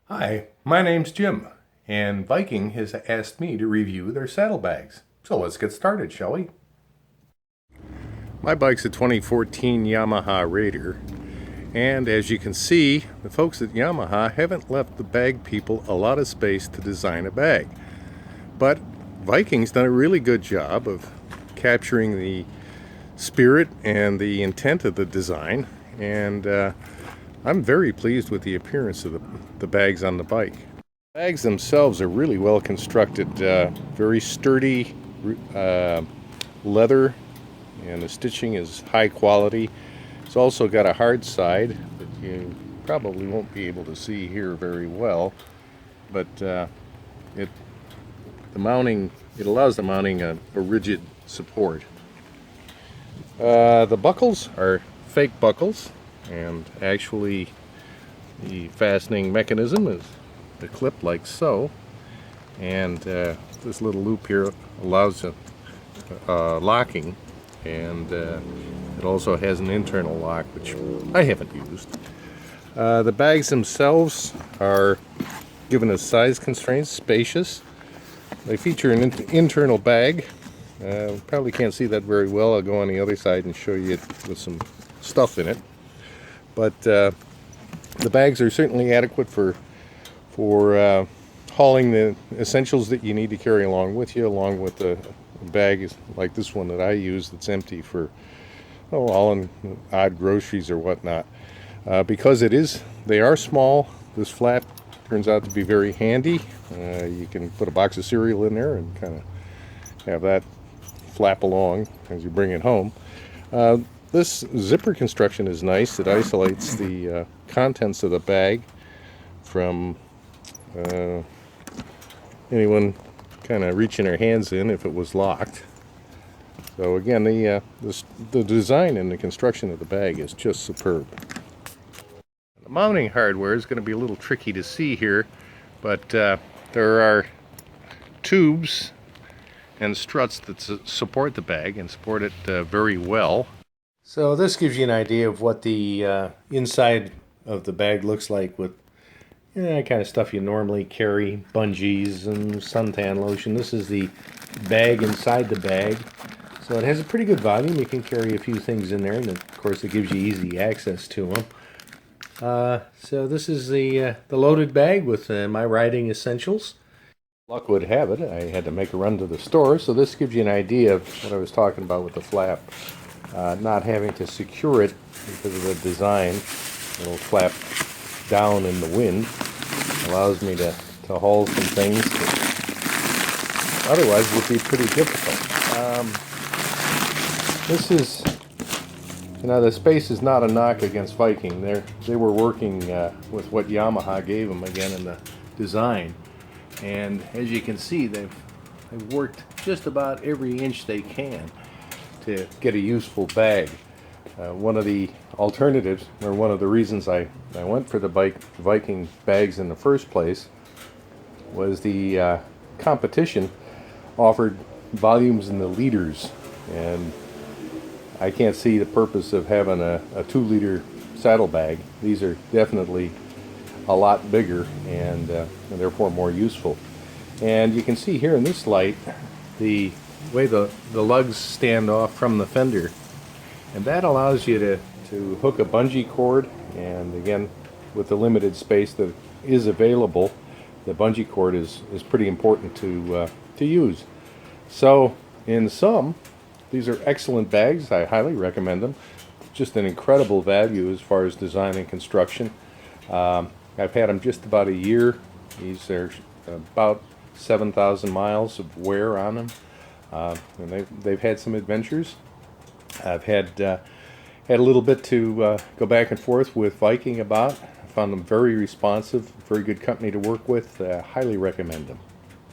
Hi, my name's Jim, and Viking has asked me to review their saddlebags. So let's get started, shall we? My bike's a 2014 Yamaha Raider, and as you can see, the folks at Yamaha haven't left the bag people a lot of space to design a bag. But Viking's done a really good job of capturing the spirit and the intent of the design, and I'm very pleased with the appearance of the bags on the bike. The bags themselves are really well constructed, very sturdy leather, and the stitching is high quality. It's also got a hard side that you probably won't be able to see here very well, but it allows the mounting a rigid support. The buckles are fake buckles, and actually the fastening mechanism is a clip like so, and this little loop here allows locking, and it also has an internal lock, which I haven't used. The bags themselves are given as size constraints, spacious. They feature an internal bag. Probably can't see that very well. I'll go on the other side and show you it with some stuff in it. But the bags are certainly adequate for hauling the essentials that you need to carry along with you, along with a bag like this one that I use that's empty for all in odd groceries or whatnot. Because they are small, this flap turns out to be very handy. You can put a box of cereal in there and kind of have that flap along as you bring it home. This zipper construction is nice. It isolates the contents of the bag from anyone kind of reaching their hands in if it was locked. So again, the design and the construction of the bag is just superb. The mounting hardware is going to be a little tricky to see here, but there are tubes and struts that support the bag and support it very well. So this gives you an idea of what the inside of the bag looks like with kind of stuff you normally carry, bungees and suntan lotion. This is the bag inside the bag. So it has a pretty good volume. You can carry a few things in there, and of course it gives you easy access to them. So this is the loaded bag with my riding essentials. Luck would have it, I had to make a run to the store, so this gives you an idea of what I was talking about with the flap. Not having to secure it because of the design. It'll flap down in the wind. Allows me to haul some things that otherwise would be pretty difficult. This is, the space is not a knock against Viking. They were working with what Yamaha gave them again in the design. And as you can see, they've worked just about every inch they can to get a useful bag. One of the alternatives, or one of the reasons I went for the Viking bags in the first place, was the competition offered volumes in the liters, and I can't see the purpose of having a 2-liter saddlebag. These are definitely a lot bigger and therefore more useful. And you can see here in this light the way the lugs stand off from the fender, and that allows you to hook a bungee cord, and again, with the limited space that is available, the bungee cord is pretty important to use. So in sum, these are excellent bags. I highly recommend them. Just an incredible value as far as design and construction. I've had them just about a year. These are about 7,000 miles of wear on them, and they've had some adventures. I've had a little bit to go back and forth with Viking about. I found them very responsive, very good company to work with. Highly recommend them.